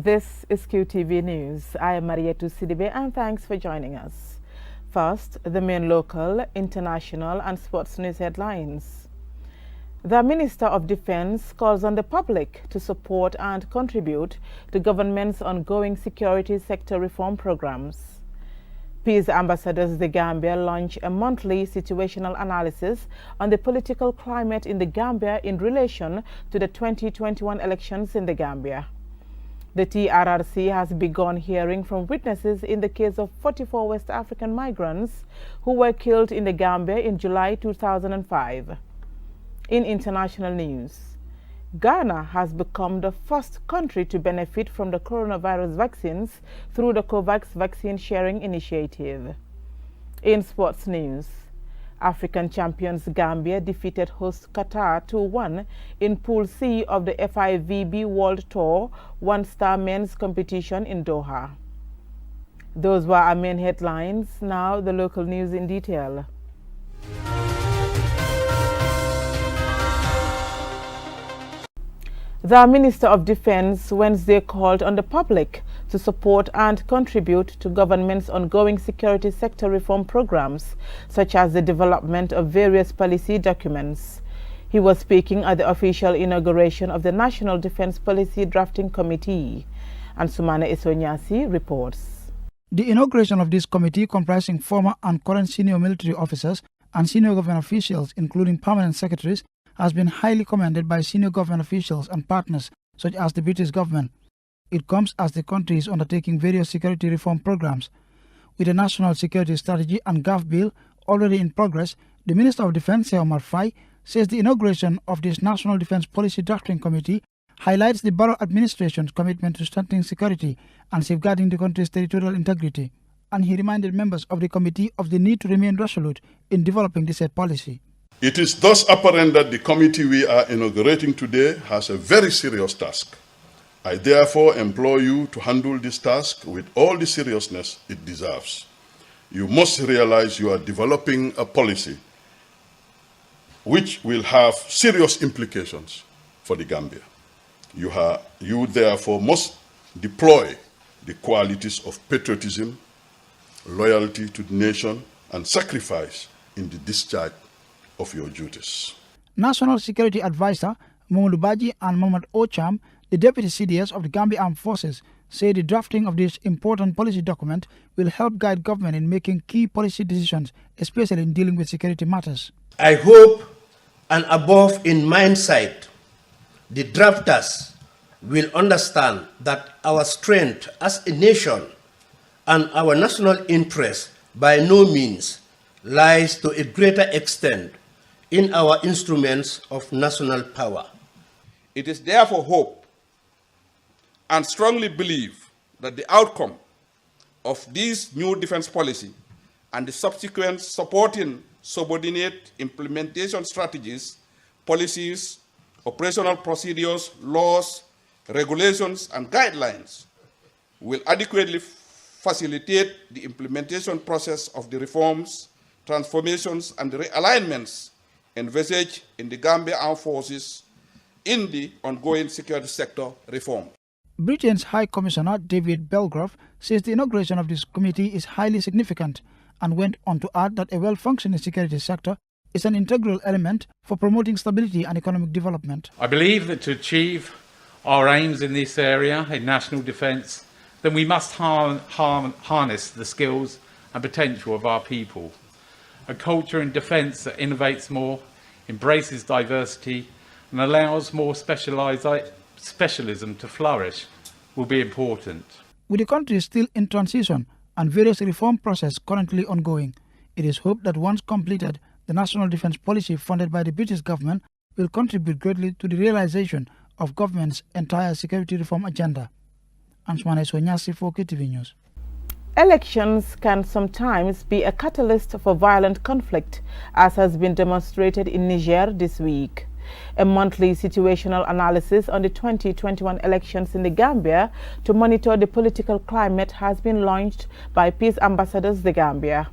This is Qtv News. I am Marietu Sidibe and thanks for joining us. First, the main local, international and sports news headlines. The Minister of Defense calls on the public to support and contribute to government's ongoing security sector reform programs. Peace ambassadors the Gambia launch a monthly situational analysis on the political climate in the Gambia in relation to the 2021 elections in the Gambia. The TRRC has begun hearing from witnesses in the case of 44 West African migrants who were killed in the Gambia in July 2005. In international news, Ghana has become the first country to benefit from the coronavirus vaccines through the COVAX vaccine sharing initiative. In sports news, African champions Gambia defeated host Qatar 2-1 in Pool C of the FIVB World Tour one-star men's competition in Doha. Those were our main headlines. Now the local news in detail. The Minister of Defense Wednesday called on the public to support and contribute to government's ongoing security sector reform programs, such as the development of various policy documents. He was speaking at the official inauguration of the National Defense Policy Drafting Committee. And Sumana Isonyasi reports. The inauguration of this committee, comprising former and current senior military officers and senior government officials, including permanent secretaries, has been highly commended by senior government officials and partners such as the British government. It comes as the country is undertaking various security reform programs. With a national security strategy and GAF bill already in progress, the Minister of Defense, Omar Fai, says the inauguration of this National Defense Policy Drafting Committee highlights the borough administration's commitment to strengthening security and safeguarding the country's territorial integrity. And he reminded members of the committee of the need to remain resolute in developing the said policy. It is thus apparent that the committee we are inaugurating today has a very serious task. I therefore implore you to handle this task with all the seriousness it deserves. You must realize you are developing a policy which will have serious implications for the Gambia. You therefore must deploy the qualities of patriotism, loyalty to the nation, and sacrifice in the discharge of your duties. National Security Advisor Mamadou Badji and Mohamed Ocham, the Deputy CDS of the Gambia Armed Forces, say the drafting of this important policy document will help guide government in making key policy decisions, especially in dealing with security matters. I hope and above in mindsight, the drafters will understand that our strength as a nation and our national interest by no means lies to a greater extent in our instruments of national power. It is therefore hope and strongly believe that the outcome of this new defense policy and the subsequent supporting subordinate implementation strategies, policies, operational procedures, laws, regulations, and guidelines will adequately facilitate the implementation process of the reforms, transformations, and realignments envisaged in the Gambia Armed Forces in the ongoing security sector reform. Britain's High Commissioner David Belgrove says the inauguration of this committee is highly significant and went on to add that a well-functioning security sector is an integral element for promoting stability and economic development. I believe that to achieve our aims in this area, in national defence, then we must harness the skills and potential of our people. A culture in defence that innovates more, embraces diversity and allows more specialism to flourish will be important. With the country still in transition and various reform processes currently ongoing, it is hoped that once completed, the National Defence Policy funded by the British government will contribute greatly to the realisation of government's entire security reform agenda. Answana Sonyasi for Qtv News. Elections can sometimes be a catalyst for violent conflict, as has been demonstrated in Niger this week. A monthly situational analysis on the 2021 elections in the Gambia to monitor the political climate has been launched by Peace Ambassadors the Gambia.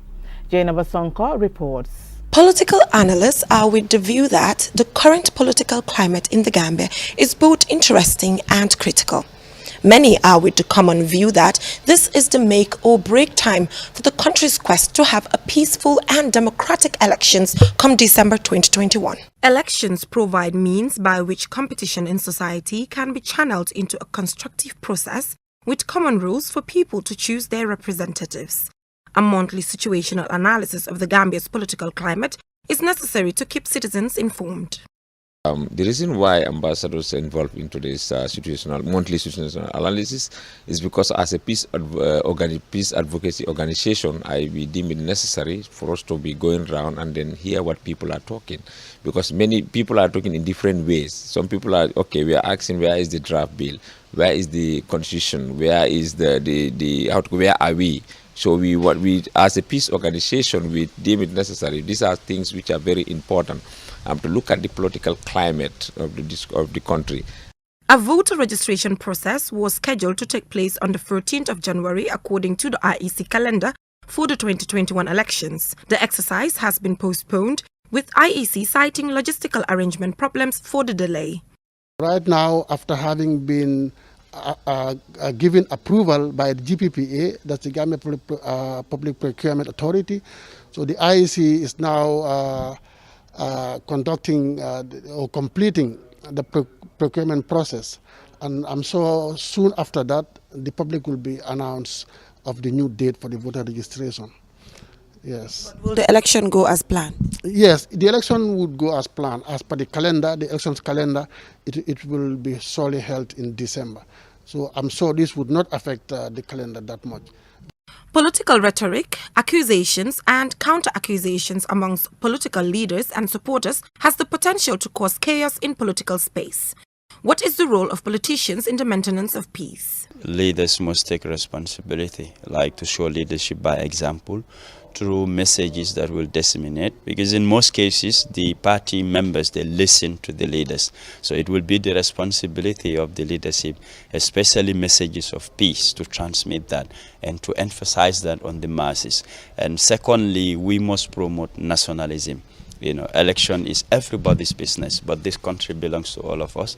Jainaba Sonko reports. Political analysts are with the view that the current political climate in the Gambia is both interesting and critical. Many are with the common view that this is the make or break time for the country's quest to have a peaceful and democratic elections come December 2021. Elections provide means by which competition in society can be channeled into a constructive process with common rules for people to choose their representatives. A monthly situational analysis of the Gambia's political climate is necessary to keep citizens informed. The reason why ambassadors are involved into this monthly situational analysis is because as a peace advocacy organization, we deem it necessary for us to be going around and then hear what people are talking, because many people are talking in different ways. Some people are, okay, we are asking where is the draft bill, where is the constitution, where is where are we? So we as a peace organization, we deem it necessary. These are things which are very important. To look at the political climate of the country. A voter registration process was scheduled to take place on the 13th of January according to the IEC calendar for the 2021 elections. The exercise has been postponed, with IEC citing logistical arrangement problems for the delay. Right now, after having been given approval by the GPPA, that's the Gambia Public Procurement Authority, so the IEC is now conducting or completing the procurement process, and I'm sure soon after that the public will be announced of the new date for the voter registration. Yes. But will the election go as planned? Yes, the election would go as planned. As per the calendar, the elections calendar, it will be solely held in December. So I'm sure this would not affect the calendar that much. Political rhetoric, accusations and counter-accusations amongst political leaders and supporters has the potential to cause chaos in political space. What is the role of politicians in the maintenance of peace? Leaders must take responsibility, like to show leadership by example, through messages that will disseminate, because in most cases the party members, they listen to the leaders. So it will be the responsibility of the leadership, especially messages of peace, to transmit that and to emphasize that on the masses. And secondly, we must promote nationalism. You know, election is everybody's business, but this country belongs to all of us.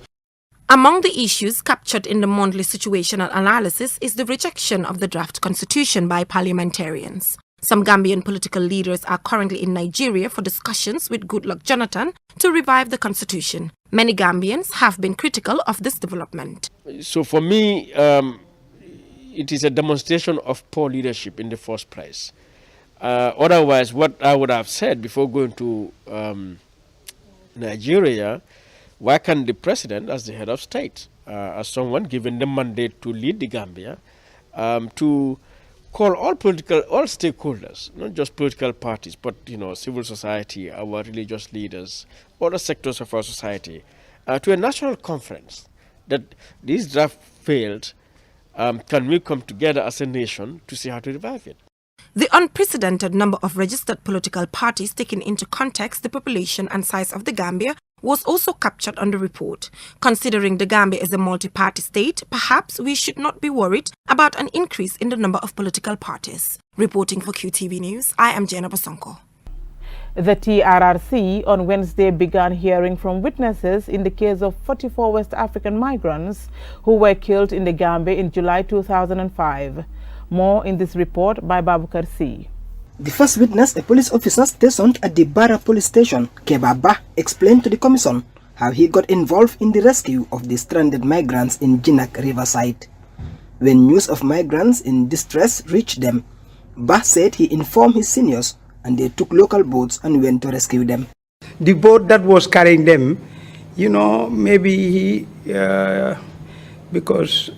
Among the issues captured in the monthly situational analysis is the rejection of the draft constitution by parliamentarians. Some Gambian political leaders are currently in Nigeria for discussions with Goodluck Jonathan to revive the constitution. Many Gambians have been critical of this development. So for me, it is a demonstration of poor leadership in the first place. Otherwise, what I would have said before going to Nigeria, why can't the president, as the head of state, as someone given the mandate to lead the Gambia, to call all stakeholders, not just political parties, but civil society, our religious leaders, other sectors of our society, to a national conference that this draft failed. Can we come together as a nation to see how to revive it? The unprecedented number of registered political parties taking into context the population and size of the Gambia was also captured on the report. Considering the Gambia is a multi-party state, perhaps we should not be worried about an increase in the number of political parties. Reporting for QTV News, I am Jenna Basonko. The TRRC on Wednesday began hearing from witnesses in the case of 44 West African migrants who were killed in the Gambia in July 2005. More in this report by Babukar C. The first witness, a police officer stationed at the Barra police station, Kebaba, explained to the commission how he got involved in the rescue of the stranded migrants in Jinak Riverside. When news of migrants in distress reached them, Bah said he informed his seniors and they took local boats and went to rescue them. The boat that was carrying them, maybe because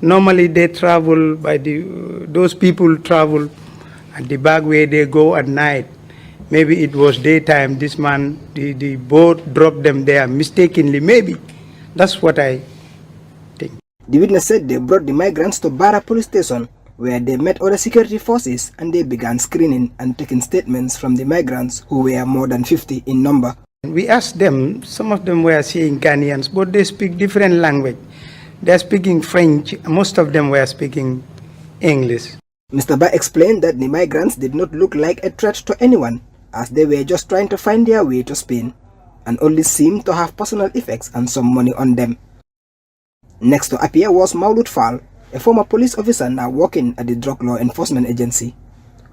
normally they travel by those people travel at the back where they go at night. Maybe it was daytime. This man, the boat dropped them there mistakenly. Maybe that's what I think. The witness said they brought the migrants to Barra police station, where they met other security forces and they began screening and taking statements from the migrants, who were more than 50 in number. We asked them. Some of them were saying Ghanaians, but they speak different language. They're speaking French. Most of them were speaking English. Mr. Ba explained that the migrants did not look like a threat to anyone, as they were just trying to find their way to Spain, and only seemed to have personal effects and some money on them. Next to appear was Maulud Fall, a former police officer now working at the Drug Law Enforcement Agency.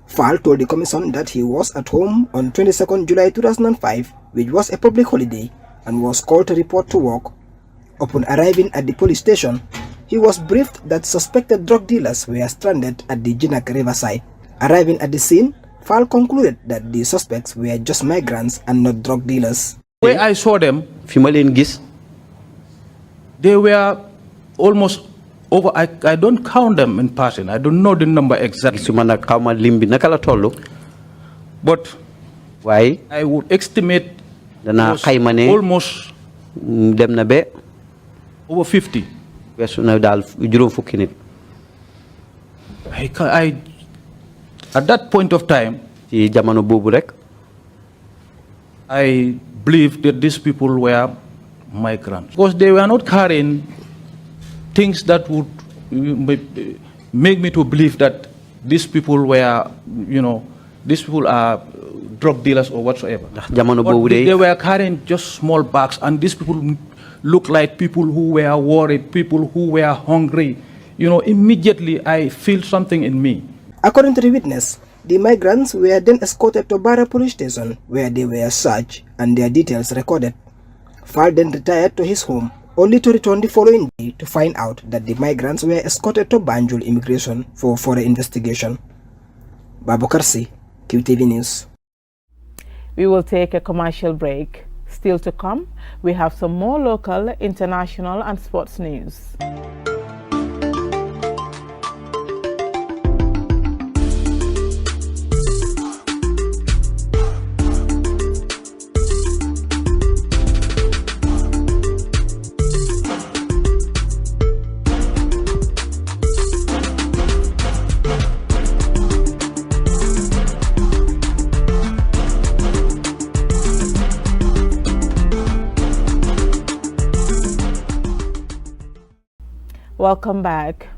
Fall told the commission that he was at home on 22nd July 2005, which was a public holiday, and was called to report to work. Upon arriving at the police station, he was briefed that suspected drug dealers were stranded at the Jinak riverside. Arriving at the scene, Fall concluded that the suspects were just migrants and not drug dealers. Where I saw them, they were almost over. I don't count them in person. I don't know the number exactly. But why? I would estimate almost over 50. At that point of time, I believe that these people were migrants because they were not carrying things that would make me to believe that these people were, these people are drug dealers or whatsoever. But they were carrying just small bags, and these people look like people who were worried, people who were hungry. Immediately I feel something in me. According to the witness, the migrants were then escorted to Barra police station where they were searched and their details recorded. Fall then retired to his home, only to return the following day to find out that the migrants were escorted to Banjul immigration for further investigation. Babu Karsi, Qtv News. We will take a commercial break. Still to come, we have some more local, international and sports news. Welcome back.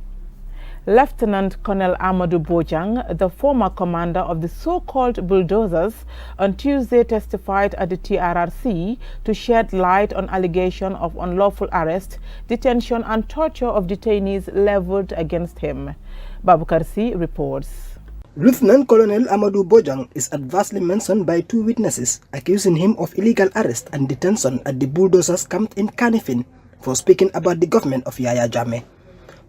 Lieutenant Colonel Amadou Bojang, the former commander of the so-called bulldozers, on Tuesday testified at the TRRC to shed light on allegation of unlawful arrest, detention and torture of detainees leveled against him. Babu Karsi reports. Lieutenant Colonel Amadou Bojang is adversely mentioned by two witnesses, accusing him of illegal arrest and detention at the bulldozers camped in Kanifing for speaking about the government of Yaya Jammeh.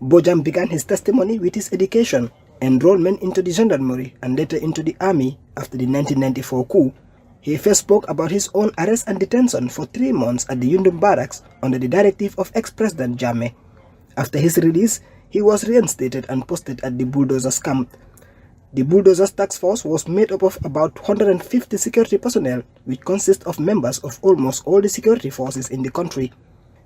Bojang began his testimony with his education, enrollment into the gendarmerie and later into the army after the 1994 coup. He first spoke about his own arrest and detention for 3 months at the Yundum barracks under the directive of ex-President Jammeh. After his release, he was reinstated and posted at the bulldozers camp. The bulldozers task force was made up of about 150 security personnel, which consists of members of almost all the security forces in the country.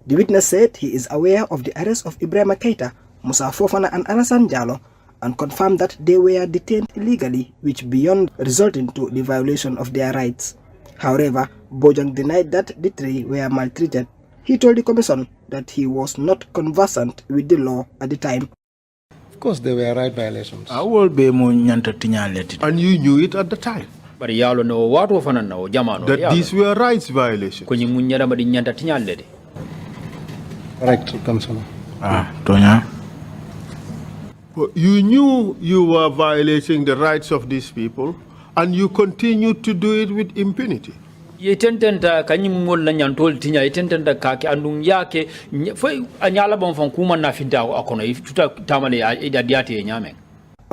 The witness said he is aware of the arrest of Ibrahima Keita, Musa Fofana and Alassane Jallow, and confirmed that they were detained illegally, which beyond resulting to the violation of their rights. However, Bojang denied that the three were maltreated. He told the commission that he was not conversant with the law at the time. Of course, there were right violations. And you knew it at the time. That these were rights violations. Correct, Commissioner. Tonya. You knew you were violating the rights of these people, and you continued to do it with impunity. On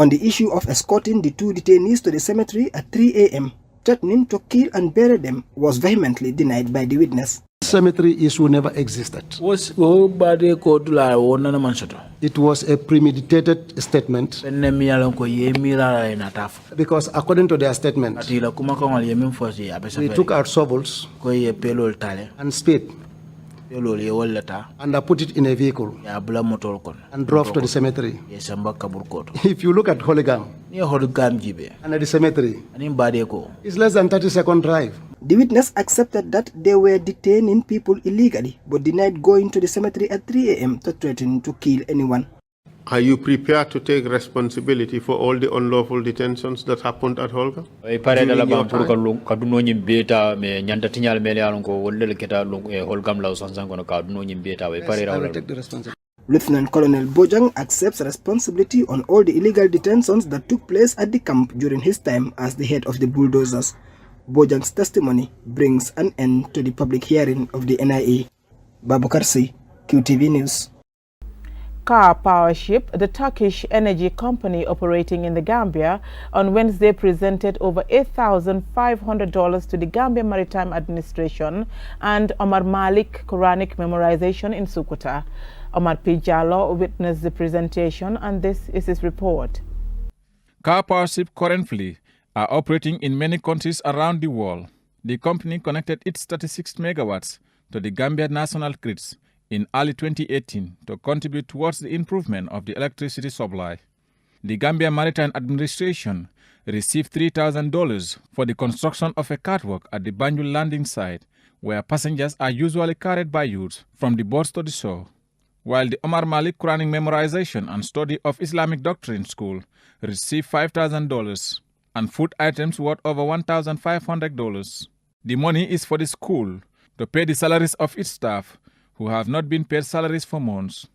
the issue of escorting the two detainees to the cemetery at 3 a.m., threatening to kill and bury them was vehemently denied by the witness. Cemetery issue never existed. It was a premeditated statement because according to their statement, they took out shovels and spade and put it in a vehicle and drove to the cemetery. If you look at Holigam and at the cemetery, it's less than 30-second drive. The witness accepted that they were detaining people illegally, but denied going to the cemetery at 3 a.m. to threaten to kill anyone. Are you prepared to take responsibility for all the unlawful detentions that happened at Holga? I will take the responsibility. Lieutenant Colonel Bojang accepts responsibility on all the illegal detentions that took place at the camp during his time as the head of the bulldozers. Bojang's testimony brings an end to the public hearing of the NIA. Babukar Si, QTV News. Car Power Ship, the Turkish energy company operating in the Gambia, on Wednesday presented over $8,500 to the Gambia Maritime Administration and Omar Malik Quranic memorization in Sukuta. Omar P. Jallo witnessed the presentation, and this is his report. Car Power Ship currently are operating in many countries around the world. The company connected its 36 megawatts to the Gambia national grids in early 2018 to contribute towards the improvement of the electricity supply. The Gambia Maritime Administration received $3,000 for the construction of a catwalk at the Banjul landing site, where passengers are usually carried by youths from the boats to the shore, while the Omar Malik Quranic Memorization and Study of Islamic Doctrine School received $5,000 and food items worth over $1,500. The money is for the school to pay the salaries of its staff, who have not been paid salaries for months.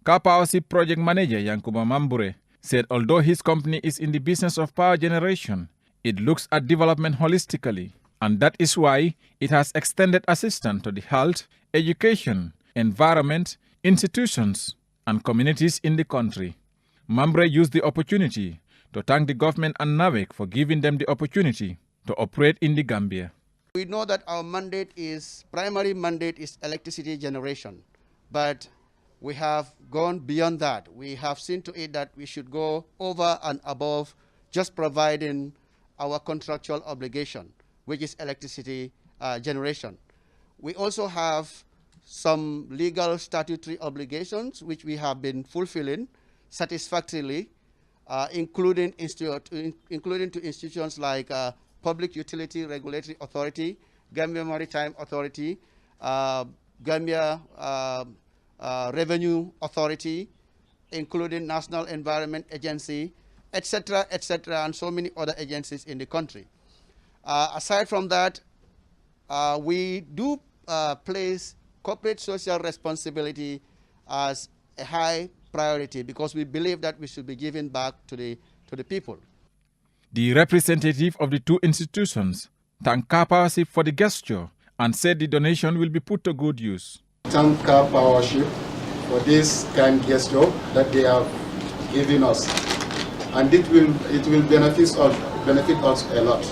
Car Power Ship project manager Yankuba Mambure said although his company is in the business of power generation, it looks at development holistically, and that is why it has extended assistance to the health, education, environment, institutions, and communities in the country. Mambure used the opportunity to thank the government and NAVEC for giving them the opportunity to operate in the Gambia. We know that our primary mandate is electricity generation, but we have gone beyond that. We have seen to it that we should go over and above just providing our contractual obligation, which is electricity generation. We also have some legal statutory obligations, which we have been fulfilling satisfactorily, including to institutions like Public Utility Regulatory Authority, Gambia Maritime Authority, Gambia Revenue Authority, including National Environment Agency, etc., and so many other agencies in the country. Aside from that, we do place corporate social responsibility as a high priority because we believe that we should be giving back to the people. The representative of the two institutions thanked Car Power Ship for the gesture and said the donation will be put to good use. Thank Car Power Ship for this kind gesture that they have given us, and it will benefit us a lot.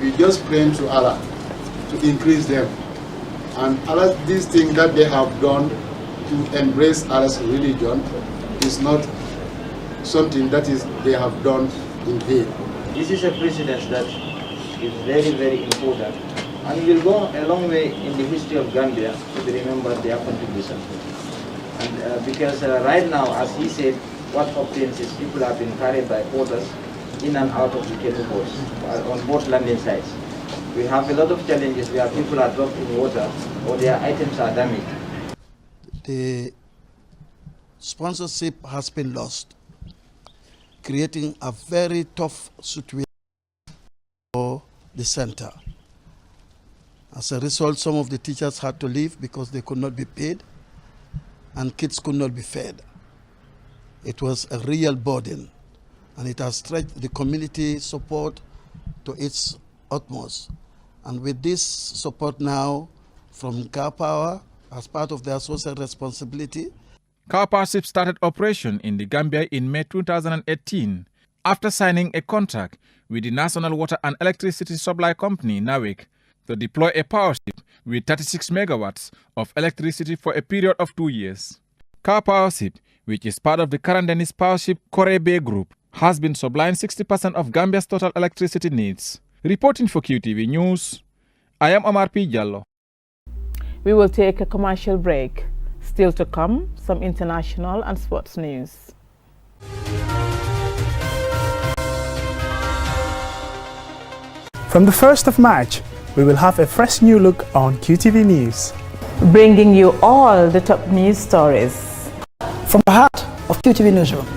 We just praying to Allah to increase them, and Allah, these things that they have done to embrace Allah's religion is not something that they have done in vain. This is a precedence that is very, very important, and will go a long way in the history of Gambia to be remembered their contribution. And because right now, as he said, what obtains is people have been carried by porters in and out of the cable boats on both landing sites. We have a lot of challenges where people are dropped in water or their items are damaged. The sponsorship has been lost, creating a very tough situation for the center. As a result, some of the teachers had to leave because they could not be paid and kids could not be fed. It was a real burden, and it has stretched the community support to its utmost. And with this support now from Car Power as part of their social responsibility, Car Power Ship started operation in the Gambia in May 2018 after signing a contract with the National Water and Electricity Supply Company, NAWEC, to deploy a power ship with 36 megawatts of electricity for a period of 2 years. Car Power Ship, which is part of the Karandenis Power Ship Kore Bay Group, has been supplying 60% of Gambia's total electricity needs. Reporting for QTV News, I am Omar P. Jallo. We will take a commercial break. Still to come, some international and sports news. From the 1st of March, we will have a fresh new look on QTV News, bringing you all the top news stories. From the heart of QTV Newsroom.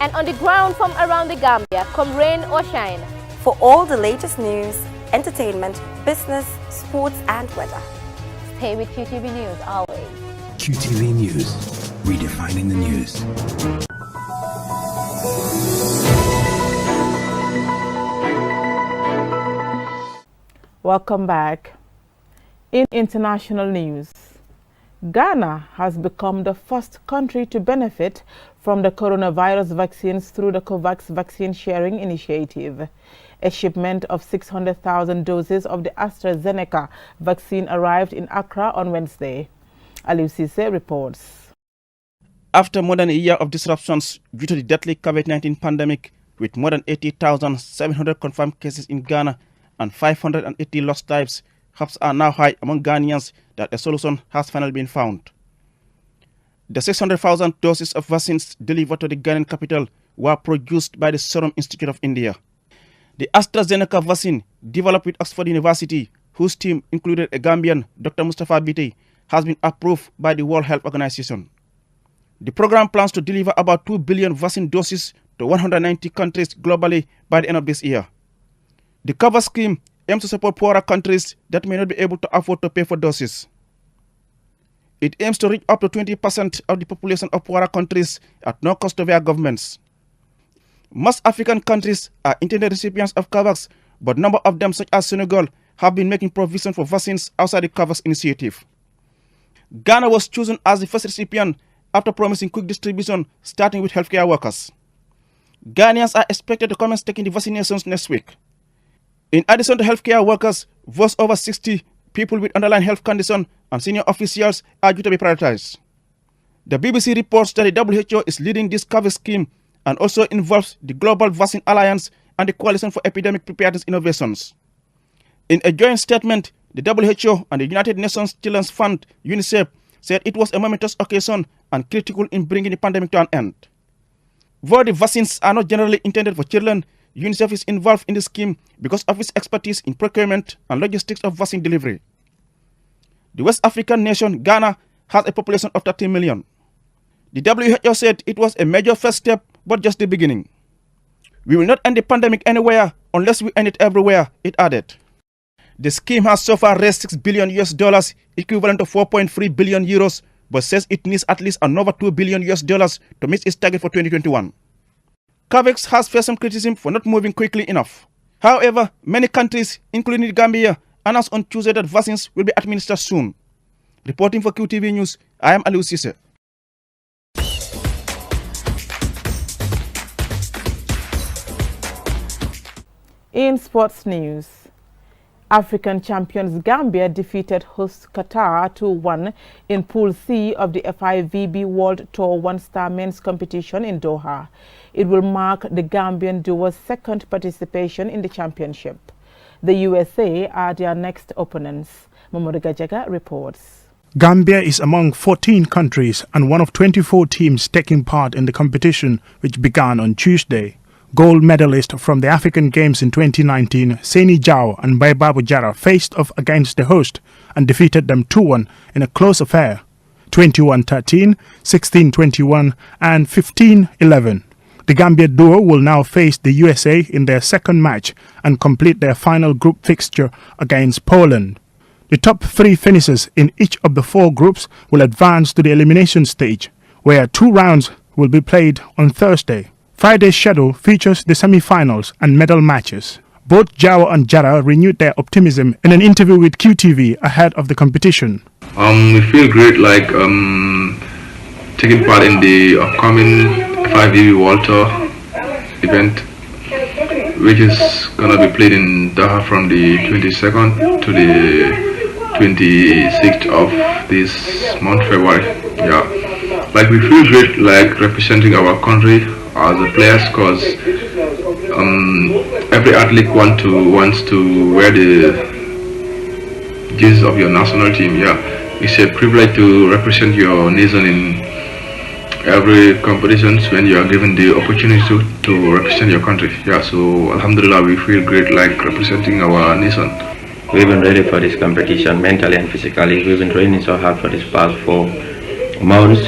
And on the ground from around the Gambia, come rain or shine. For all the latest news, entertainment, business, sports and weather. Stay with QTV News always. QTV News, redefining the news. Welcome back. In international news, Ghana has become the first country to benefit from the coronavirus vaccines through the COVAX vaccine sharing initiative. A shipment of 600,000 doses of the Astrazeneca vaccine arrived in Accra on Wednesday. Aliou Cisse reports. After more than a year of disruptions due to the deadly COVID-19 pandemic, with more than 80,700 confirmed cases in Ghana and 580 lost lives, hopes are now high among Ghanaians that a solution has finally been found. The 600,000 doses of vaccines delivered to the Ghanaian capital were produced by the Serum Institute of India. The AstraZeneca vaccine, developed with Oxford University, whose team included a Gambian, Dr. Mustafa Bitey, has been approved by the World Health Organization. The program plans to deliver about 2 billion vaccine doses to 190 countries globally by the end of this year. The cover scheme aims to support poorer countries that may not be able to afford to pay for doses. It aims to reach up to 20% of the population of poorer countries at no cost to their governments. Most African countries are intended recipients of COVAX, but a number of them, such as Senegal, have been making provision for vaccines outside the COVAX initiative. Ghana was chosen as the first recipient after promising quick distribution, starting with healthcare workers. Ghanaians are expected to commence taking the vaccinations next week. In addition to healthcare workers, those over 60, people with underlying health conditions, and senior officials are due to be prioritized. The BBC reports that the WHO is leading this COVAX scheme and also involves the Global Vaccine Alliance and the Coalition for Epidemic Preparedness Innovations. In a joint statement, the WHO and the United Nations Children's Fund, UNICEF, said it was a momentous occasion and critical in bringing the pandemic to an end. Though the vaccines are not generally intended for children, UNICEF is involved in the scheme because of its expertise in procurement and logistics of vaccine delivery. The West African nation, Ghana, has a population of 30 million. The WHO said it was a major first step, but just the beginning. We will not end the pandemic anywhere unless we end it everywhere, it added. The scheme has so far raised $6 billion, equivalent to 4.3 billion euros, but says it needs at least another $2 billion to meet its target for 2021. COVAX has faced some criticism for not moving quickly enough. However, many countries, including Gambia, announced on Tuesday that vaccines will be administered soon. Reporting for QTV News, I am Aliou Cisse. In sports news, African champions Gambia defeated host Qatar 2-1 in Pool C of the FIVB World Tour One-Star Men's Competition in Doha. It will mark the Gambian duo's second participation in the championship. The USA are their next opponents. Mamadou Gajaga reports. Gambia is among 14 countries and one of 24 teams taking part in the competition, which began on Tuesday. Gold medalist from the African Games in 2019, Seni Jao and Baibabu Jara faced off against the host and defeated them 2-1 in a close affair, 21-13, 16-21 and 15-11. The Gambia duo will now face the USA in their second match and complete their final group fixture against Poland. The top 3 finishers in each of the 4 groups will advance to the elimination stage, where 2 rounds will be played on Thursday. Friday's schedule features the semi-finals and medal matches. Both Jawa and Jara renewed their optimism in an interview with QTV ahead of the competition. We feel great taking part in the upcoming FIVB World Tour event, which is going to be played in Doha from the 22nd to the 26th of this month, February. Yeah, we feel great representing our country as the players, because every athlete wants to wear the jersey of your national team. Yeah, it's a privilege to represent your nation in every competition when you are given the opportunity to represent your country. Yeah, so Alhamdulillah, we feel great representing our nation. We've been ready for this competition mentally and physically. We've been training so hard for this past 4 months,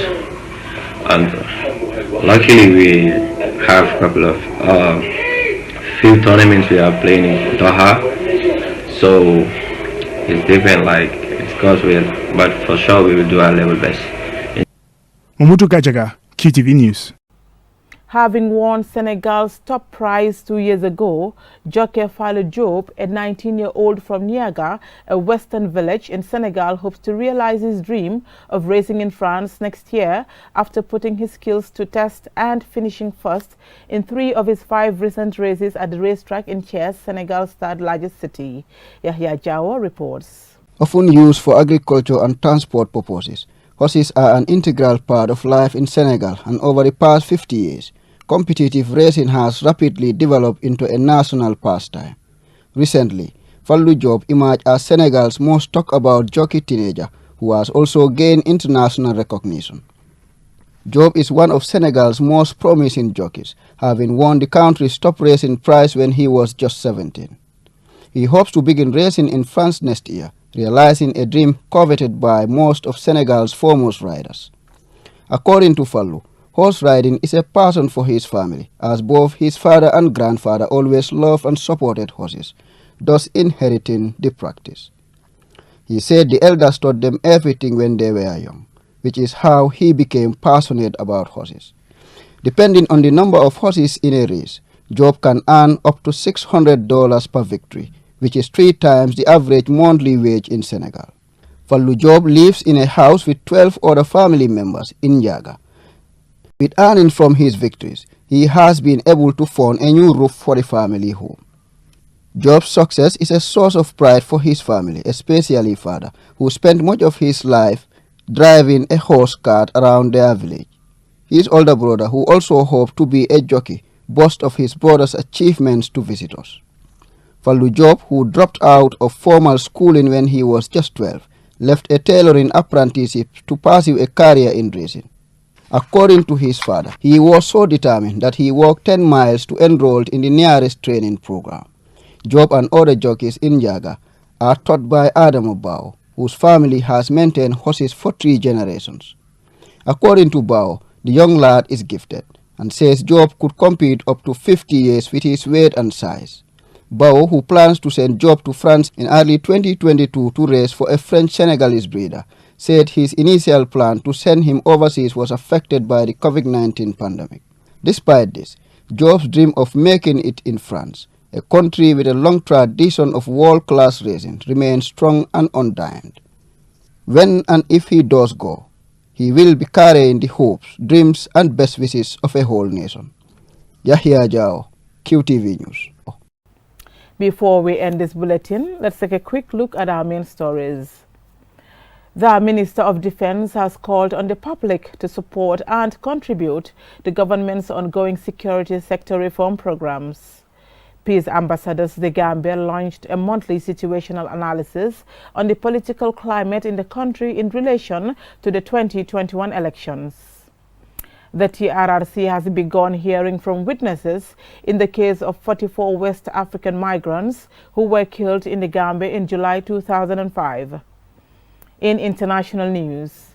and luckily we have a couple of few tournaments we are playing in Doha, so it's different, it's God's will, but for sure we will do our level best. Mamutu Gajaga, QTV News. Having won Senegal's top prize 2 years ago, jockey Fallou Diop, a 19-year-old from Niaga, a western village in Senegal, hopes to realize his dream of racing in France next year after putting his skills to test and finishing first in 3 of his 5 recent races at the racetrack in Thiès, Senegal's third largest city. Yahya Jawa reports. Often used for agriculture and transport purposes, horses are an integral part of life in Senegal, and over the past 50 years, competitive racing has rapidly developed into a national pastime. Recently, Fallou Diop emerged as Senegal's most talked about jockey teenager, who has also gained international recognition. Diop is one of Senegal's most promising jockeys, having won the country's top racing prize when he was just 17. He hopes to begin racing in France next year, realizing a dream coveted by most of Senegal's foremost riders. According to Fallou, horse riding is a passion for his family, as both his father and grandfather always loved and supported horses, thus inheriting the practice. He said the elders taught them everything when they were young, which is how he became passionate about horses. Depending on the number of horses in a race, Diop can earn up to $600 per victory, which is 3 times the average monthly wage in Senegal. Fallou Diop lives in a house with 12 other family members in Niaga. With earnings from his victories, he has been able to fund a new roof for the family home. Diop's success is a source of pride for his family, especially father, who spent much of his life driving a horse cart around their village. His older brother, who also hoped to be a jockey, boasts of his brother's achievements to visitors. Fallou Diop, who dropped out of formal schooling when he was just 12, left a tailoring apprenticeship to pursue a career in racing. According to his father, he was so determined that he walked 10 miles to enroll in the nearest training program. Diop and other jockeys in Niaga are taught by Adam Bao, whose family has maintained horses for 3 generations. According to Bao, the young lad is gifted and says Diop could compete up to 50 years with his weight and size. Bao, who plans to send Diop to France in early 2022 to race for a French Senegalese breeder, said his initial plan to send him overseas was affected by the COVID-19 pandemic. Despite this, Diop's dream of making it in France, a country with a long tradition of world-class racing, remains strong and undimmed. When and if he does go, he will be carrying the hopes, dreams and best wishes of a whole nation. Yahya Jao, QTV News. Before we end this bulletin, let's take a quick look at our main stories. The Minister of Defense has called on the public to support and contribute to government's ongoing security sector reform programs. Peace Ambassadors the Gambia launched a monthly situational analysis on the political climate in the country in relation to the 2021 elections. The TRRC has begun hearing from witnesses in the case of 44 West African migrants who were killed in the Gambia in July 2005. In international news,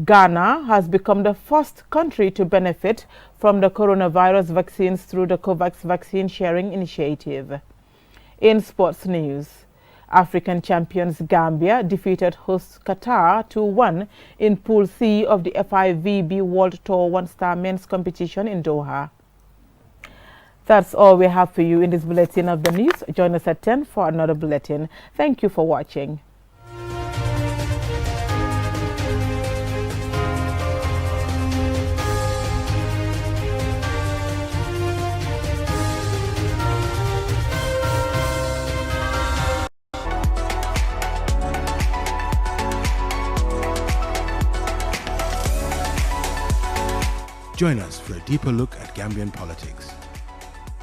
Ghana has become the first country to benefit from the coronavirus vaccines through the COVAX vaccine sharing initiative. In sports news, African champions Gambia defeated hosts Qatar 2-1 in Pool C of the FIVB World Tour 1-star men's competition in Doha. That's all we have for you in this bulletin of the news. Join us at 10 for another bulletin. Thank you for watching. Join us for a deeper look at Gambian politics.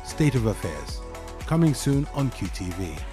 State of Affairs, coming soon on QTV.